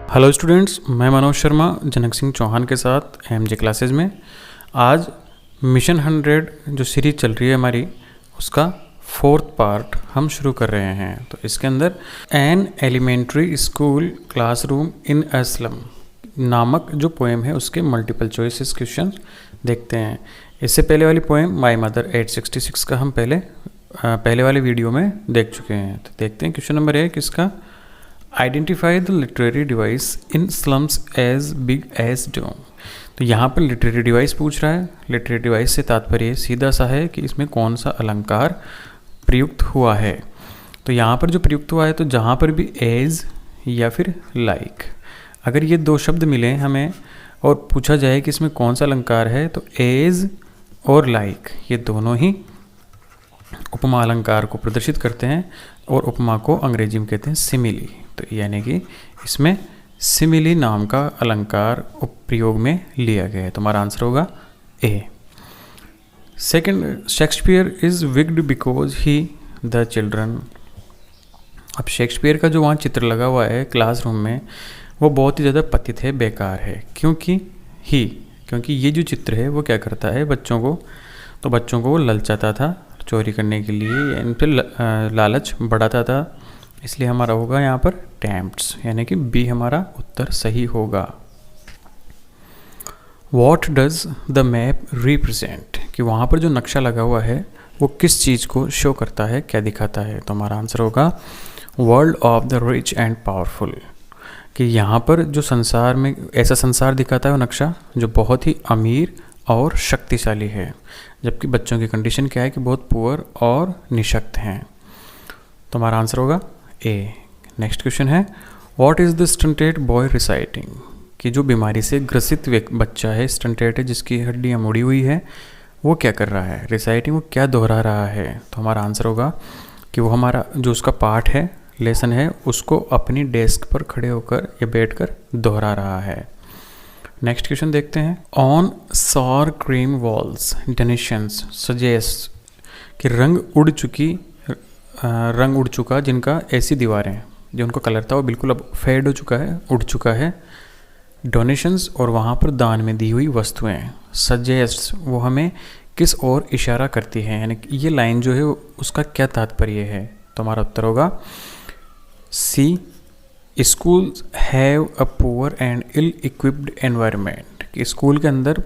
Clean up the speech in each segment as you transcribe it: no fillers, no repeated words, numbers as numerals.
Hello students, मैं मनोज शर्मा जनक सिंह चौहान के साथ एमजे क्लासेस में आज मिशन 100 जो सीरीज चल रही है हमारी, उसका 4th पार्ट हम शुरू कर रहे हैं। तो इसके अंदर an elementary school classroom in a slum नामक जो पोएम है उसके मल्टीपल चॉइसेस क्वेश्चन देखते हैं। इससे पहले वाली पोएम माय मदर 866 का हम पहले वाले वीडियो में देख चुके हैं। तो देखते हैं क्वेश्चन नंबर 1 इसका, identify the literary device in slums as big as dome. तो यहाँ पर लिटरेरी डिवाइस पूछ रहा है। लिटरेरी डिवाइस से तात्पर्य सीधा सा है कि इसमें कौन सा अलंकार प्रयुक्त हुआ है। तो यहाँ पर जो प्रयुक्त हुआ है, तो जहाँ पर भी एज या फिर लाइक अगर ये दो शब्द मिले हमें और पूछा जाए कि इसमें कौन सा अलंकार है, तो एज और लाइक ये दोनों ही उपमा अलंकार को प्रदर्शित करते हैं और उपमा को अंग्रेजी में कहते हैं सिमिली। तो यानी कि इसमें सिमिली नाम का अलंकार प्रयोग में लिया गया है। तो हमारा आंसर होगा A. Second, Shakespeare is wigged because he the children. अब शेक्सपियर का जो वहाँ चित्र लगा हुआ है क्लासरूम में, वो बहुत ही ज़्यादा पतित है, बेकार है। क्योंकि ये जो चित्र है वो क्या करता है, बच्चों को ललचाता था चोरी करने के लिए, या इन पर लालच बढ़ाता था। इसलिए हमारा होगा यहाँ पर टेम्प्ट्स, यानी कि बी हमारा उत्तर सही होगा। What does the map represent, कि वहाँ पर जो नक्शा लगा हुआ है वो किस चीज़ को शो करता है, क्या दिखाता है। तो हमारा आंसर होगा world of the rich and powerful, कि यहाँ पर जो संसार में ऐसा संसार दिखाता है वो नक्शा जो बहुत ही अमीर और शक्तिशाली है, जबकि बच्चों की कंडीशन क्या है कि बहुत पुअर और निशक्त हैं। तो हमारा आंसर होगा ए। नेक्स्ट क्वेश्चन है, what is the stunted boy reciting, कि जो बीमारी से ग्रसित बच्चा है, स्टंटेड है, जिसकी हड्डियाँ मुड़ी हुई है, वो क्या कर रहा है, रिसाइटिंग वो क्या दोहरा रहा है। तो हमारा आंसर होगा कि वो हमारा जो उसका पाठ है, लेसन है, उसको अपनी डेस्क पर खड़े होकर या बैठकर दोहरा रहा है। नेक्स्ट क्वेश्चन देखते हैं, on sour cream walls donations suggest, कि रंग उड़ चुका जिनका ऐसी दीवारें, जो उनका कलर था वो बिल्कुल अब फेड हो चुका है, उड़ चुका है। डोनेशंस और वहाँ पर दान में दी हुई वस्तुएं, सजेस्ट वो हमें किस ओर इशारा करती है, यानी कि ये लाइन जो है उसका क्या तात्पर्य है। तो हमारा उत्तर होगा C, schools have a poor and ill equipped environment, कि स्कूल के अंदर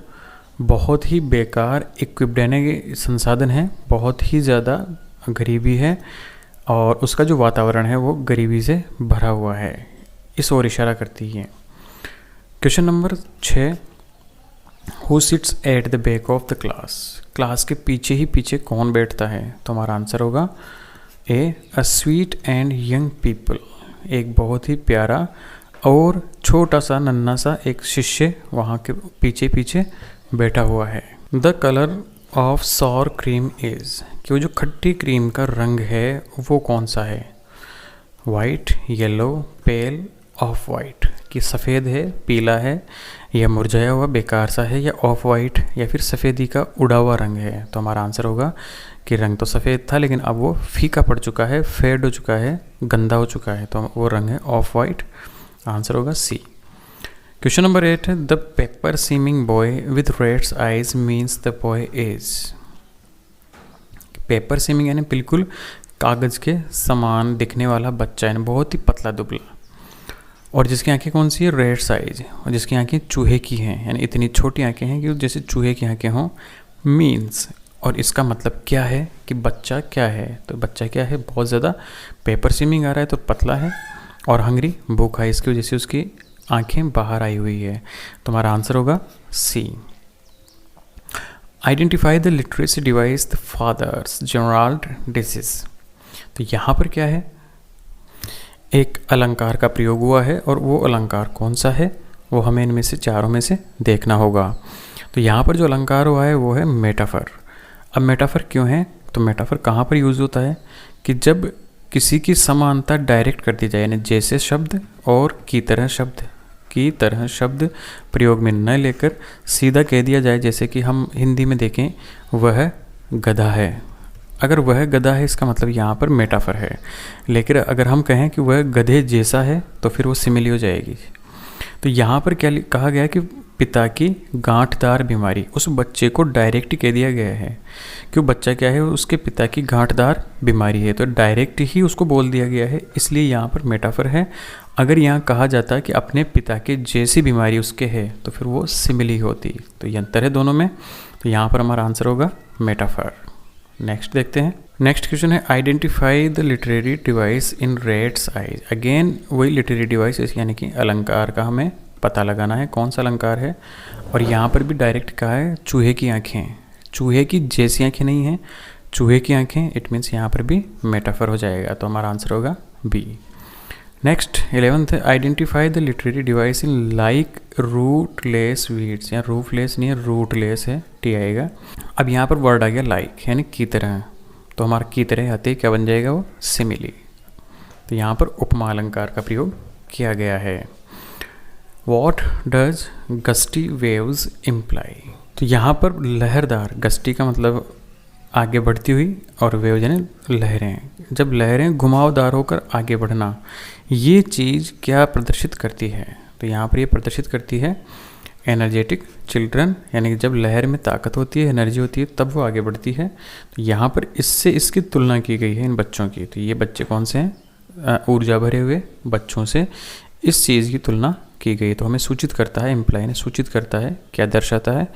बहुत ही बेकार इक्विप्ड यानी कि संसाधन है, बहुत ही ज़्यादा गरीबी है और उसका जो वातावरण है वो गरीबी से भरा हुआ है, इस ओर इशारा करती है। Question number 6, who sits at the back of the class, class के पीछे ही पीछे कौन बैठता है। तो हमारा आंसर होगा A, a sweet and young people, एक बहुत ही प्यारा और छोटा सा नन्हा सा एक शिष्य वहाँ के पीछे पीछे बैठा हुआ है। The colour of sour cream is, कि वो जो खट्टी क्रीम का रंग है वो कौन सा है, white, yellow, pale, off white, कि सफ़ेद है, पीला है, या मुरझाया हुआ बेकार सा है, या ऑफ वाइट या फिर सफ़ेदी का उड़ा हुआ रंग है। तो हमारा आंसर होगा कि रंग तो सफ़ेद था लेकिन अब वो फीका पड़ चुका है, फेड हो चुका है, गंदा हो चुका है, तो वो रंग है ऑफ वाइट। आंसर होगा सी। क्वेश्चन नंबर 8 है, the paper seeming boy with reds eyes means the boy is. Paper seeming यानी बिल्कुल कागज़ के समान दिखने वाला बच्चा, यानी बहुत ही पतला दुबला, और जिसकी आंखें कौन सी है, रेड साइज, और जिसकी आंखें चूहे की हैं, यानी इतनी छोटी आंखें हैं कि जैसे चूहे की आंखें हों, मीन्स। और इसका मतलब क्या है कि बच्चा क्या है, तो बच्चा क्या है, बहुत ज़्यादा पेपर सीमिंग आ रहा है तो पतला है, और हंगरी भूखा है, इसकी वजह से उसकी आंखें बाहर आई हुई है। तो हमारा आंसर होगा C. Identify the literacy device the fathers Gerald disease. तो यहाँ पर क्या है, एक अलंकार का प्रयोग हुआ है और वो अलंकार कौन सा है, वो हमें इनमें से चारों में से देखना होगा। तो यहाँ पर जो अलंकार हुआ है वो है मेटाफर। अब मेटाफर क्यों है, तो मेटाफर कहाँ पर यूज़ होता है कि जब किसी की समानता डायरेक्ट कर दी जाए, यानी जैसे शब्द और की तरह शब्द प्रयोग में न लेकर सीधा कह दिया जाए। जैसे कि हम हिंदी में देखें, वह गधा है, अगर वह गधा है इसका मतलब यहाँ पर मेटाफर है। लेकिन अगर हम कहें कि वह गधे जैसा है तो फिर वो सिमिली हो जाएगी। तो यहाँ पर क्या कहा गया कि पिता की गांठदार बीमारी, उस बच्चे को डायरेक्ट कह दिया गया है कि वो बच्चा क्या है, उसके पिता की गांठदार बीमारी है, तो डायरेक्ट ही उसको बोल दिया गया है, इसलिए यहाँ पर मेटाफर है। अगर यहाँ कहा जाता कि अपने पिता के जैसी बीमारी उसके है तो फिर वो सिमिली होती। तो ये अंतर है दोनों में, तो यहाँ पर हमारा आंसर होगा मेटाफर। नेक्स्ट देखते हैं। नेक्स्ट क्वेश्चन है identify the literary device in rates eyes. Again वही लिटरेरी डिवाइस यानी कि अलंकार का हमें पता लगाना है कौन सा अलंकार है, और यहाँ पर भी डायरेक्ट कहा है चूहे की आँखें, चूहे की जैसी आँखें नहीं हैं, चूहे की आँखें, इट मीन्स यहाँ पर भी मेटाफर हो जाएगा, तो हमारा आंसर होगा बी। नेक्स्ट 11th है identify the literary device in like rootless weeds, यहाँ रूटलेस नहीं है रूटलेस है, टी आएगा। अब यहाँ पर वर्ड आ गया लाइक यानी की तरह, तो हमारा की तरह आते क्या बन जाएगा वो सिमिली, तो यहाँ पर उपमा अलंकार का प्रयोग किया गया है। What does gusty waves imply, तो यहाँ पर लहरदार, गस्टी का मतलब आगे बढ़ती हुई और वेव यानी लहरें, जब लहरें घुमावदार होकर आगे बढ़ना, ये चीज़ क्या प्रदर्शित करती है, तो यहाँ पर ये प्रदर्शित करती है एनर्जेटिक चिल्ड्रन, यानी कि जब लहर में ताकत होती है, एनर्जी होती है, तब वो आगे बढ़ती है। तो यहाँ पर इससे इसकी तुलना की गई है इन बच्चों की, तो ये बच्चे कौन से हैं, ऊर्जा भरे हुए बच्चों से इस चीज़ की तुलना की गई, तो हमें सूचित करता है, इम्प्लाई ने सूचित करता है, क्या दर्शाता है,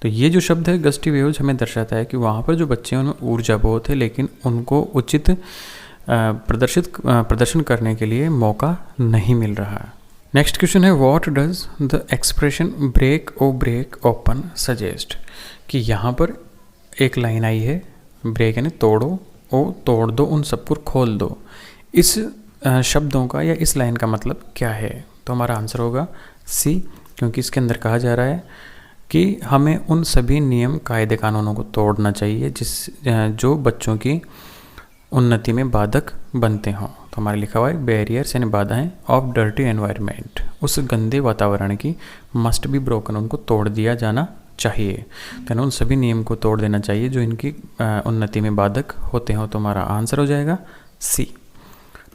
तो ये जो शब्द है गस्टी वेव्स हमें दर्शाता है कि वहाँ पर जो बच्चे हैं उनमें ऊर्जा बहुत है, लेकिन उनको उचित प्रदर्शन करने के लिए मौका नहीं मिल रहा। नेक्स्ट क्वेश्चन है what does the expression break o break open suggest, कि यहाँ पर एक लाइन आई है, ब्रेक यानी तोड़ो, ओ तोड़ दो, उन सबको खोल दो, इस शब्दों का या इस लाइन का मतलब क्या है, तो हमारा आंसर होगा सी, क्योंकि इसके अंदर कहा जा रहा है कि हमें उन सभी नियम कायदे कानूनों को तोड़ना चाहिए जो बच्चों की उन्नति में बाधक बनते हों। तो हमारे लिखा हुआ है बैरियर्स यानी बाधाएं ऑफ डर्टी एनवायरनमेंट, उस गंदे वातावरण की मस्ट बी ब्रोकन, उनको तोड़ दिया जाना चाहिए, तो उन सभी नियम को तोड़ देना चाहिए जो इनकी उन्नति में बाधक होते हों, तो हमारा आंसर हो जाएगा सी।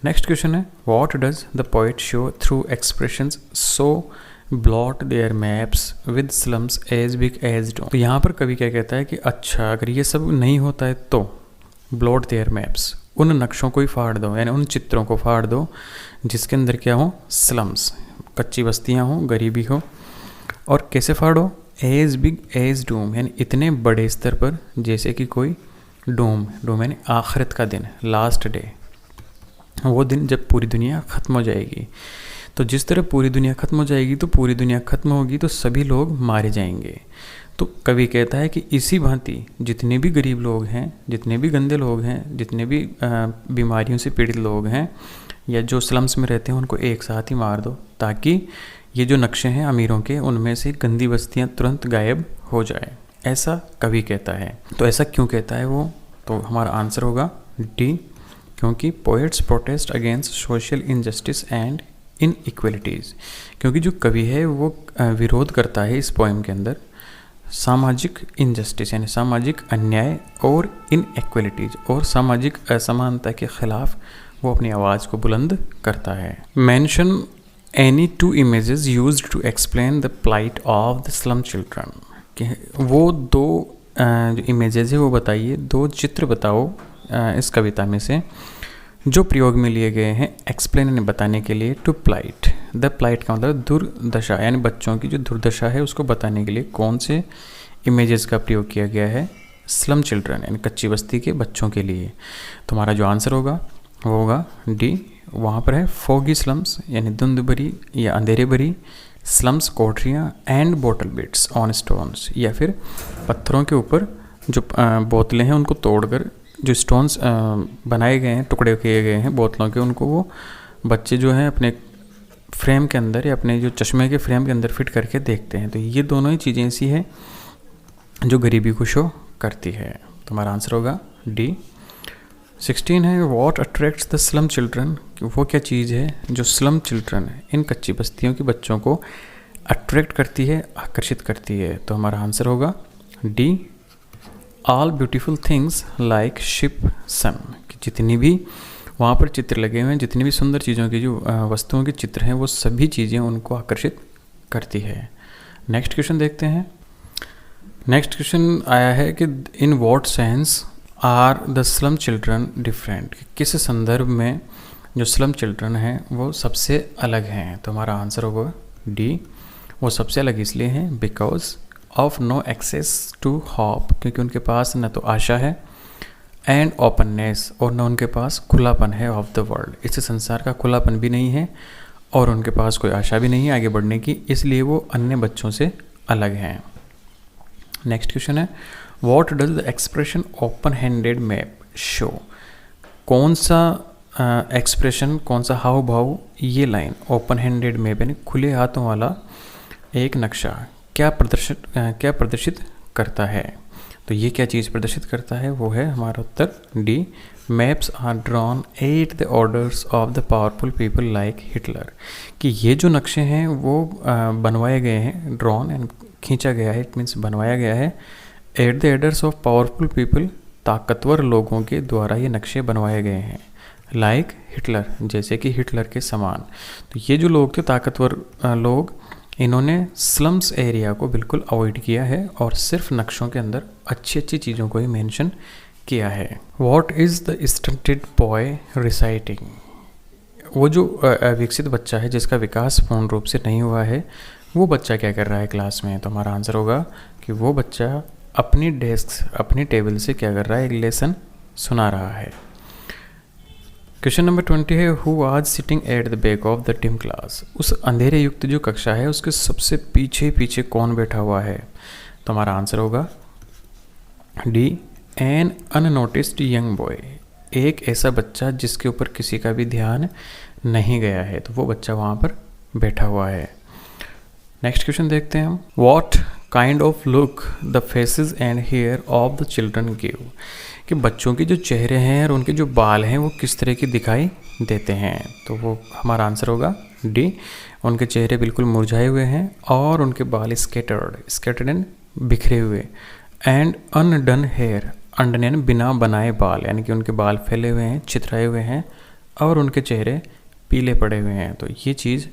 नेक्स्ट क्वेश्चन है what does the poet show through expressions so blot their maps with slums as big as dome, तो यहाँ पर कवि क्या कहता है कि अच्छा अगर ये सब नहीं होता है तो ब्लॉट देयर मैप्स, उन नक्शों को ही फाड़ दो, यानी उन चित्रों को फाड़ दो जिसके अंदर क्या हो, स्लम्स, कच्ची बस्तियाँ हों, गरीबी हो, और कैसे फाड़ो, एज बिग एज डूम, यानी इतने बड़े स्तर पर जैसे कि कोई डूम, डूम यानी आखिरत का दिन, लास्ट डे, वो दिन जब पूरी दुनिया ख़त्म हो जाएगी। तो जिस तरह पूरी दुनिया ख़त्म हो जाएगी तो पूरी दुनिया ख़त्म होगी तो सभी लोग मारे जाएंगे। तो कवि कहता है कि इसी भांति जितने भी गरीब लोग हैं, जितने भी गंदे लोग हैं, जितने भी बीमारियों से पीड़ित लोग हैं या जो स्लम्स में रहते हैं उनको एक साथ ही मार दो, ताकि ये जो नक्शे हैं अमीरों के उनमें से गंदी बस्तियाँ तुरंत गायब हो जाए, ऐसा कवि कहता है। तो ऐसा क्यों कहता है वो, तो हमारा आंसर होगा डी, क्योंकि poets protest against social injustice and inequalities, क्योंकि जो कवि है वो विरोध करता है इस पोएम के अंदर सामाजिक इनजस्टिस यानी सामाजिक अन्याय और इनइक्वलिटीज़ और सामाजिक असमानता के खिलाफ वो अपनी आवाज़ को बुलंद करता है। Mention any two images used to explain the plight of the slum children, कि वो दो जो इमेजेस है वो बताइए, दो चित्र बताओ इस कविता में से जो प्रयोग में लिए गए हैं एक्सप्लेन यानी बताने के लिए, टू प्लाइट, द प्लाइट का मतलब दुर्दशा यानी बच्चों की जो दुर्दशा है उसको बताने के लिए कौन से इमेजेस का प्रयोग किया गया है, स्लम चिल्ड्रन यानी कच्ची बस्ती के बच्चों के लिए। तो हमारा जो आंसर होगा वो होगा डी, वहाँ पर है फोगी स्लम्स यानी धुंध भरी या अंधेरे भरी स्लम्स कोठरियाँ and bottle bits on stones, या फिर पत्थरों के ऊपर जो बोतलें हैं उनको तोड़कर जो स्टोन्स बनाए गए हैं, टुकड़े किए गए हैं बोतलों के, उनको वो बच्चे जो हैं अपने फ्रेम के अंदर या अपने जो चश्मे के फ्रेम के अंदर फिट करके देखते हैं। तो ये दोनों ही चीज़ें ऐसी है जो गरीबी को शो करती है। तो हमारा आंसर होगा डी। 16 है what attracts the slum children, वो क्या चीज़ है जो स्लम चिल्ड्रन इन कच्ची बस्तियों के बच्चों को अट्रैक्ट करती है, आकर्षित करती है। तो हमारा आंसर होगा D, all beautiful things like ship sun, कि जितनी भी वहाँ पर चित्र लगे हुए हैं, जितनी भी सुंदर चीज़ों की जो वस्तुओं के चित्र हैं वो सभी चीज़ें उनको आकर्षित करती है। नेक्स्ट क्वेश्चन देखते हैं। नेक्स्ट क्वेश्चन आया है कि in what sense are the slum children different, किस संदर्भ में जो स्लम चिल्ड्रन हैं वो सबसे अलग हैं। तो हमारा आंसर होगा डी, वो सबसे अलग इसलिए हैं because of no access to hope, क्योंकि उनके पास न तो आशा है, एंड ओपननेस, और न उनके पास खुलापन है ऑफ द वर्ल्ड, इस संसार का खुलापन भी नहीं है और उनके पास कोई आशा भी नहीं है आगे बढ़ने की, इसलिए वो अन्य बच्चों से अलग हैं। नेक्स्ट क्वेश्चन है what does the expression open handed map show, कौन सा एक्सप्रेशन, कौन सा हाव भाव ये लाइन ओपन हैंडेड मैप यानी खुले हाथों वाला एक नक्शा क्या प्रदर्शित करता है। तो ये क्या चीज़ प्रदर्शित करता है, वो है हमारा उत्तर D, maps are drawn at the orders of the powerful people like Hitler, कि ये जो नक्शे हैं वो बनवाए गए हैं, ड्रॉन एंड खींचा गया है, इट मीन्स बनवाया गया है eight the orders of powerful people, ताकतवर लोगों के द्वारा ये नक्शे बनवाए गए हैं, लाइक हिटलर, जैसे कि हिटलर के समान। तो ये जो लोग थे ताकतवर लोग, इन्होंने स्लम्स एरिया को बिल्कुल अवॉइड किया है और सिर्फ नक्शों के अंदर अच्छी अच्छी चीज़ों को ही मेंशन किया है। What is the stunted boy reciting, वो जो अविकसित बच्चा है जिसका विकास पूर्ण रूप से नहीं हुआ है, वो बच्चा क्या कर रहा है क्लास में। तो हमारा आंसर होगा कि वो बच्चा अपनी डेस्क, अपनी टेबल से क्या कर रहा है, एक लेसन सुना रहा है। क्वेश्चन नंबर 20 है who was sitting at the back of the dim class, उस अंधेरे युक्त जो कक्षा है उसके सबसे पीछे पीछे कौन बैठा हुआ है। तो हमारा आंसर होगा D, an unnoticed young boy, एक ऐसा बच्चा जिसके ऊपर किसी का भी ध्यान नहीं गया है, तो वो बच्चा वहाँ पर बैठा हुआ है। नेक्स्ट क्वेश्चन देखते हैं हम। What kind of look the faces and hair of the children give, कि बच्चों के जो चेहरे हैं और उनके जो बाल हैं वो किस तरह के दिखाई देते हैं। तो वो हमारा आंसर होगा डी, उनके चेहरे बिल्कुल मुरझाए हुए हैं और उनके बाल स्केटर्ड एंड बिखरे हुए, एंड अनडन हेयर, अनडन यानी बिना बनाए बाल, यानी कि उनके बाल फैले हुए हैं, चितराए हुए हैं और उनके चेहरे पीले पड़े हुए हैं। तो ये चीज़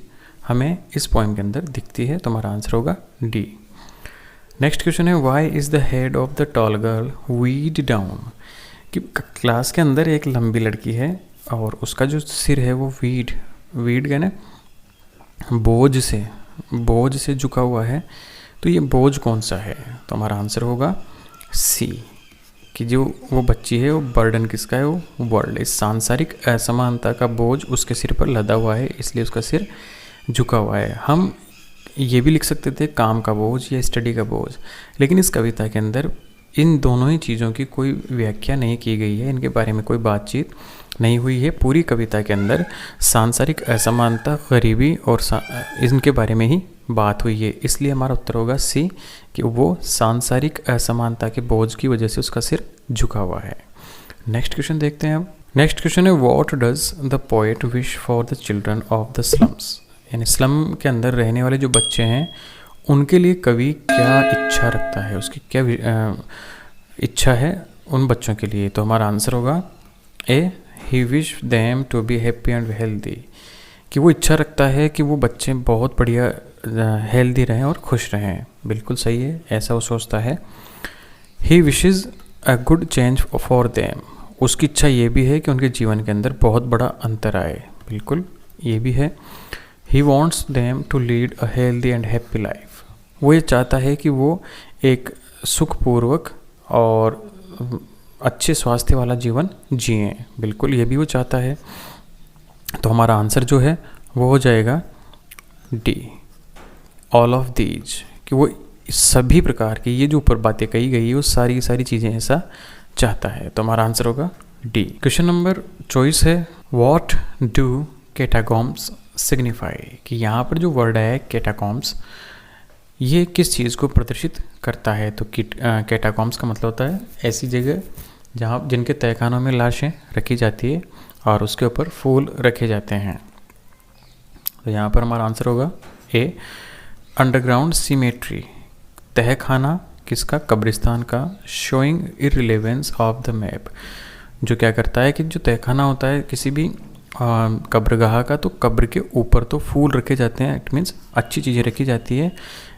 हमें इस पोएम के अंदर दिखती है, तो हमारा आंसर होगा डी। नेक्स्ट क्वेश्चन है why is the head of the tall girl weighed down, कि क्लास के अंदर एक लंबी लड़की है और उसका जो सिर है वो वीड का ना बोझ से झुका हुआ है। तो ये बोझ कौन सा है। तो हमारा आंसर होगा सी, कि जो वो बच्ची है वो बर्डन किसका है, वो वर्ल्ड, इस सांसारिक असमानता का बोझ उसके सिर पर लदा हुआ है, इसलिए उसका सिर झुका हुआ है। हम ये भी लिख सकते थे काम का बोझ या स्टडी का बोझ, लेकिन इस कविता के अंदर इन दोनों ही चीज़ों की कोई व्याख्या नहीं की गई है, इनके बारे में कोई बातचीत नहीं हुई है। पूरी कविता के अंदर सांसारिक असमानता, गरीबी और इनके बारे में ही बात हुई है, इसलिए हमारा उत्तर होगा सी, कि वो सांसारिक असमानता के बोझ की वजह से उसका सिर झुका हुआ है। नेक्स्ट क्वेश्चन देखते हैं अब। नेक्स्ट क्वेश्चन है what does the poet wish for the children of the slums, यानी स्लम के अंदर रहने वाले जो बच्चे हैं उनके लिए कवि क्या इच्छा रखता है, उसकी क्या इच्छा है उन बच्चों के लिए। तो हमारा आंसर होगा A, he wish them to be happy and healthy, कि वो इच्छा रखता है कि वो बच्चे बहुत बढ़िया हेल्दी रहें और खुश रहें। बिल्कुल सही है, ऐसा वो सोचता है। He wishes a good change for them, उसकी इच्छा ये भी है कि उनके जीवन के अंदर बहुत बड़ा अंतर आए, बिल्कुल ये भी है। He wants them to lead a healthy and happy life, वो ये चाहता है कि वो एक सुखपूर्वक और अच्छे स्वास्थ्य वाला जीवन जिएं, बिल्कुल ये भी वो चाहता है। तो हमारा आंसर जो है वो हो जाएगा डी, ऑल ऑफ दीज, कि वो सभी प्रकार की ये जो ऊपर बातें कही गई है वो सारी सारी चीज़ें ऐसा चाहता है। तो हमारा आंसर होगा डी। क्वेश्चन नंबर चॉइस है व्हाट डू कैटाकॉम्स सिग्निफाई, कि यहाँ पर जो वर्ड है कैटाकॉम्स ये किस चीज़ को प्रदर्शित करता है। तो कैटाकॉम्स का मतलब होता है ऐसी जगह जहाँ जिनके तहखानों में लाशें रखी जाती है और उसके ऊपर फूल रखे जाते हैं। तो यहाँ पर हमारा आंसर होगा ए, अंडरग्राउंड सीमेट्री, तहखाना किसका, कब्रिस्तान का, शोइंग इररिलेवेंस ऑफ द मैप, जो क्या करता है कि जो तहखाना होता है किसी भी कब्रगाह का, तो कब्र के ऊपर तो फूल रखे जाते हैं, इट मीन्स अच्छी चीज़ें रखी जाती है,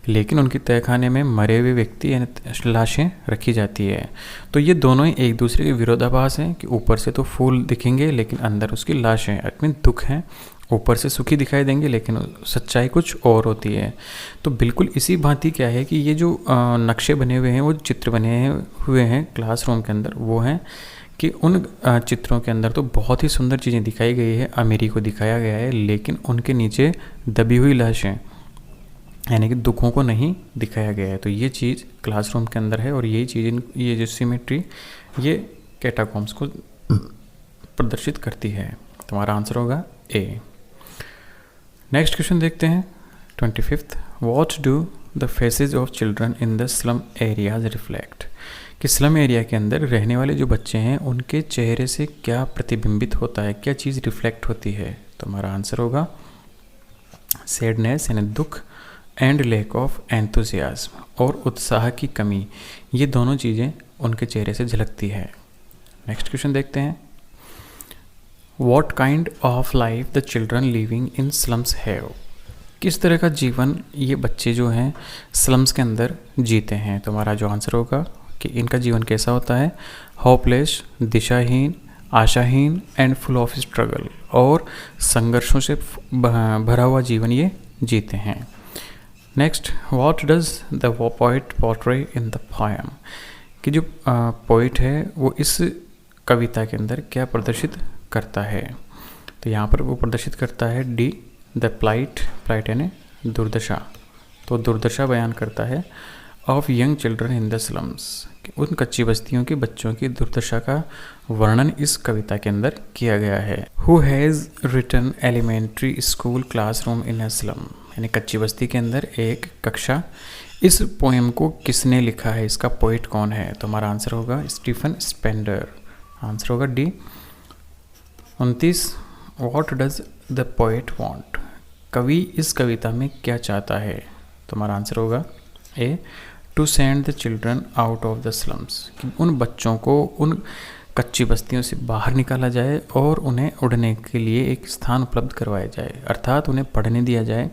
लेकिन उनकी तहखाने में मरे हुए व्यक्ति यानी लाशें रखी जाती है। तो ये दोनों ही एक दूसरे के विरोधाभास हैं कि ऊपर से तो फूल दिखेंगे लेकिन अंदर उसकी लाशें, इट मीन दुख हैं। ऊपर से सुखी दिखाई देंगे लेकिन सच्चाई कुछ और होती है। तो बिल्कुल इसी भांति क्या है कि ये जो नक्शे बने हुए हैं, वो चित्र बने हुए हैं क्लासरूम के अंदर, वो हैं कि उन चित्रों के अंदर तो बहुत ही सुंदर चीज़ें दिखाई गई है, अमीरी को दिखाया गया है, लेकिन उनके नीचे दबी हुई लाशें यानी कि दुखों को नहीं दिखाया गया है। तो ये चीज़ क्लासरूम के अंदर है और यही चीज़, ये जो सिमेट्री, ये कैटाकॉम्स को प्रदर्शित करती है। तुम्हारा आंसर होगा ए। नेक्स्ट क्वेश्चन देखते हैं 25th। What do the faces of children in the slum areas reflect? कि स्लम एरिया के अंदर रहने वाले जो बच्चे हैं उनके चेहरे से क्या प्रतिबिंबित होता है, क्या चीज़ रिफ्लेक्ट होती है? तो हमारा आंसर होगा सैडनेस यानी दुख, एंड लैक ऑफ एंथुसियाज्म और उत्साह की कमी, ये दोनों चीज़ें उनके चेहरे से झलकती है। नेक्स्ट क्वेश्चन देखते हैं। What kind of life the children living in slums have? किस तरह का जीवन ये बच्चे जो हैं स्लम्स के अंदर जीते हैं? तो हमारा जो आंसर होगा कि इनका जीवन कैसा होता है? होपलेस, दिशाहीन, आशाहीन एंड फुल ऑफ स्ट्रगल, और संघर्षों से भरा हुआ जीवन ये जीते हैं। Next, what does the poet portray in the poem? कि जो पोइट है वो इस कविता के अंदर क्या प्रदर्शित करता है? तो यहाँ पर वो प्रदर्शित करता है डी द प्लाइट यानी दुर्दशा। तो दुर्दशा बयान करता है of young children in the slums, उन कच्ची बस्तियों के बच्चों की दुर्दशा का वर्णन इस कविता के अंदर किया गया है। Who has written elementary school classroom in a slum, यानी कच्ची बस्ती के अंदर एक कक्षा। इस पोएम को किसने लिखा है, इसका पोइट कौन है? तो हमारा आंसर होगा स्टीफन स्पेंडर। आंसर होगा D. 29, what does the poet want? कवि इस कविता में क्या चाहता है? तो हमारा आंसर होगा A, to send the children out of the slums, कि उन बच्चों को उन कच्ची बस्तियों से बाहर निकाला जाए और उन्हें उड़ने के लिए एक स्थान उपलब्ध करवाया जाए, अर्थात उन्हें पढ़ने दिया जाए,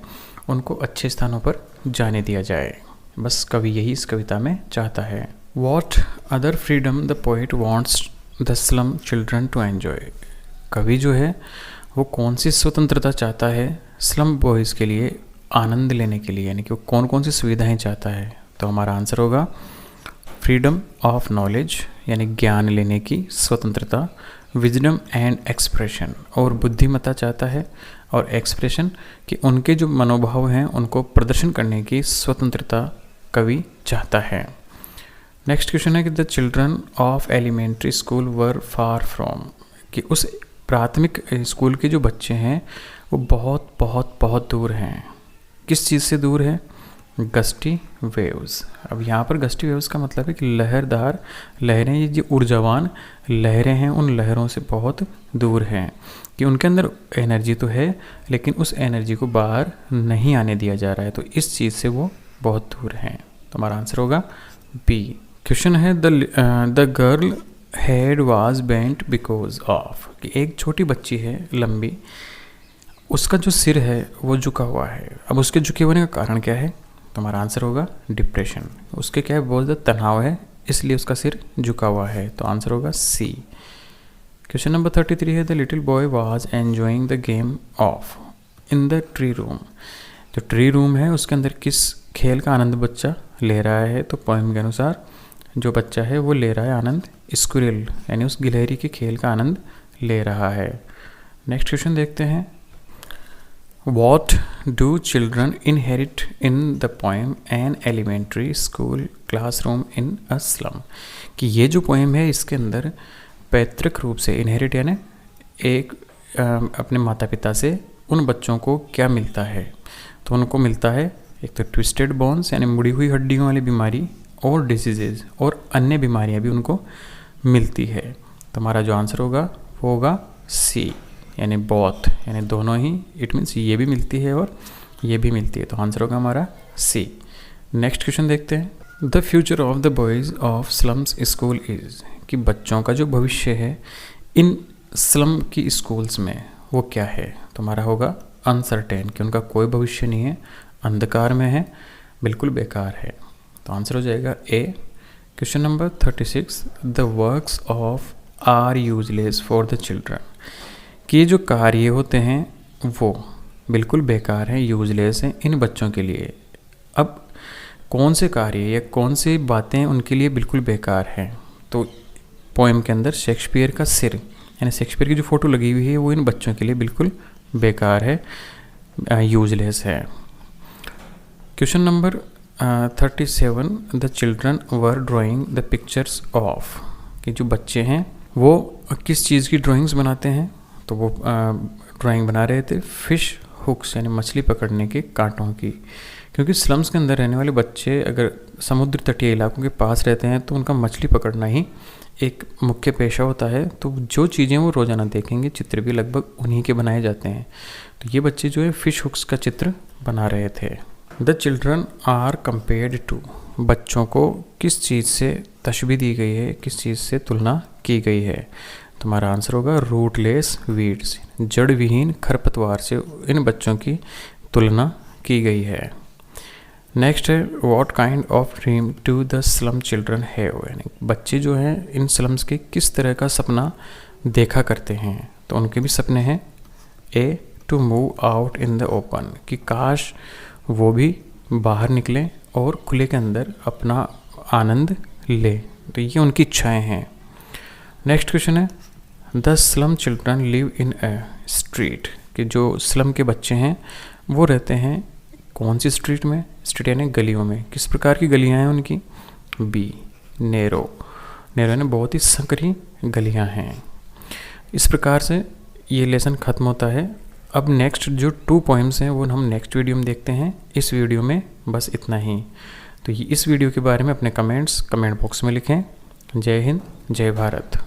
उनको अच्छे स्थानों पर जाने दिया जाए। बस कवि यही इस कविता में चाहता है। What other freedom the poet wants the slum children to enjoy? कवि जो है वो कौन सी स्वतंत्रता चाहता है स्लम बॉयज़ के लिए आनंद लेने के लिए, यानी कि वो कौन कौन सी सुविधाएं चाहता है? तो हमारा आंसर होगा फ्रीडम ऑफ नॉलेज, यानी ज्ञान लेने की स्वतंत्रता, विजडम एंड एक्सप्रेशन, और बुद्धिमत्ता चाहता है, और एक्सप्रेशन कि उनके जो मनोभाव हैं उनको प्रदर्शन करने की स्वतंत्रता कवि चाहता है। नेक्स्ट क्वेश्चन है कि the children of elementary school were far from, कि उस प्राथमिक स्कूल के जो बच्चे हैं वो बहुत बहुत बहुत दूर हैं। किस चीज़ से दूर है? Gusty waves. अब यहाँ पर गस्टी वेव्स का मतलब है कि लहरदार लहरें, ये जो ऊर्जावान लहरें हैं उन लहरों से बहुत दूर हैं, कि उनके अंदर एनर्जी तो है लेकिन उस एनर्जी को बाहर नहीं आने दिया जा रहा है, तो इस चीज़ से वो बहुत दूर हैं। तो हमारा आंसर होगा बी। क्वेश्चन है the girl head was bent because of, कि एक छोटी बच्ची है लंबी, उसका जो सिर है वो झुका हुआ है। अब उसके झुके होने का कारण क्या है? तो हमारा आंसर होगा डिप्रेशन। उसके क्या है? बहुत ज़्यादा तनाव है, इसलिए उसका सिर झुका हुआ है। तो आंसर होगा सी। क्वेश्चन नंबर 33 है the little boy was enjoying the game of in the tree room. जो ट्री रूम है उसके अंदर किस खेल का आनंद बच्चा ले रहा है? तो पोएम के अनुसार जो बच्चा है वो ले रहा है आनंद स्क्विरल, यानी उस गिलहरी के खेल का आनंद ले रहा है। नेक्स्ट क्वेश्चन देखते हैं। What do children inherit in the poem an elementary school classroom in a slum? कि ये जो पोएम है इसके अंदर पैतृक रूप से इनहेरिट यानी एक अपने माता पिता से उन बच्चों को क्या मिलता है? तो उनको मिलता है एक तो ट्विस्टेड बोन्स यानी मुड़ी हुई हड्डियों वाली बीमारी, और डिसीजेज और अन्य बीमारियां भी उनको मिलती है। तो हमारा जो आंसर होगा वो होगा सी, यानी बोथ, यानी दोनों ही, इट मीन्स ये भी मिलती है और ये भी मिलती है। तो आंसर होगा हमारा सी। नेक्स्ट क्वेश्चन देखते हैं। The future of the boys of slums school is, कि बच्चों का जो भविष्य है इन स्लम की स्कूल्स में वो क्या है? तो हमारा होगा अनसर्टेन, कि उनका कोई भविष्य नहीं है, अंधकार में है, बिल्कुल बेकार है। तो आंसर हो जाएगा A. Question number 36, the works of are useless for the children, कि जो कार्य होते हैं वो बिल्कुल बेकार हैं, यूजलेस हैं इन बच्चों के लिए। अब कौन से कार्य या कौन सी बातें उनके लिए बिल्कुल बेकार हैं? तो पोएम के अंदर शेक्सपियर का सिर, यानी शेक्सपियर की जो फ़ोटो लगी हुई है वो इन बच्चों के लिए बिल्कुल बेकार है, यूजलेस है। Question number 37, the children were drawing the pictures of, कि जो बच्चे हैं वो किस चीज़ की ड्राइंग्स बनाते हैं? तो वो ड्राइंग बना रहे थे फिश हुक्स, यानी मछली पकड़ने के कांटों की। क्योंकि स्लम्स के अंदर रहने वाले बच्चे अगर समुद्र तटीय इलाकों के पास रहते हैं तो उनका मछली पकड़ना ही एक मुख्य पेशा होता है। तो जो चीज़ें वो रोज़ाना देखेंगे, चित्र भी लगभग उन्हीं के बनाए जाते हैं। तो ये बच्चे जो है फिश हुक्स का चित्र बना रहे थे। The children are compared to, बच्चों को किस चीज़ से तशबीह दी गई है, किस चीज़ से तुलना की गई है? तुम्हारा आंसर होगा रूटलेस वीड्स, जड़ विहीन खरपतवार से इन बच्चों की तुलना की गई है। नेक्स्ट है what kind of dream to the slum children have, यानी बच्चे जो हैं इन स्लम्स के किस तरह का सपना देखा करते हैं? तो उनके भी सपने हैं A to move out in the open, कि काश वो भी बाहर निकलें और खुले के अंदर अपना आनंद ले। तो ये उनकी इच्छाएं हैं। नेक्स्ट क्वेश्चन है the slum children live in a street, कि जो स्लम के बच्चे हैं वो रहते हैं कौन सी स्ट्रीट में? स्ट्रीट यानी गलियों में। किस प्रकार की गलियां हैं उनकी? बी नैरो, नैरो यानी बहुत ही संकरी गलियां हैं। इस प्रकार से ये लेसन ख़त्म होता है। अब नेक्स्ट जो 2 पोएम्स हैं वो हम नेक्स्ट वीडियो में देखते हैं। इस वीडियो में बस इतना ही। तो इस वीडियो के बारे में अपने कमेंट्स कमेंट बॉक्स में लिखें। जय हिंद, जय भारत।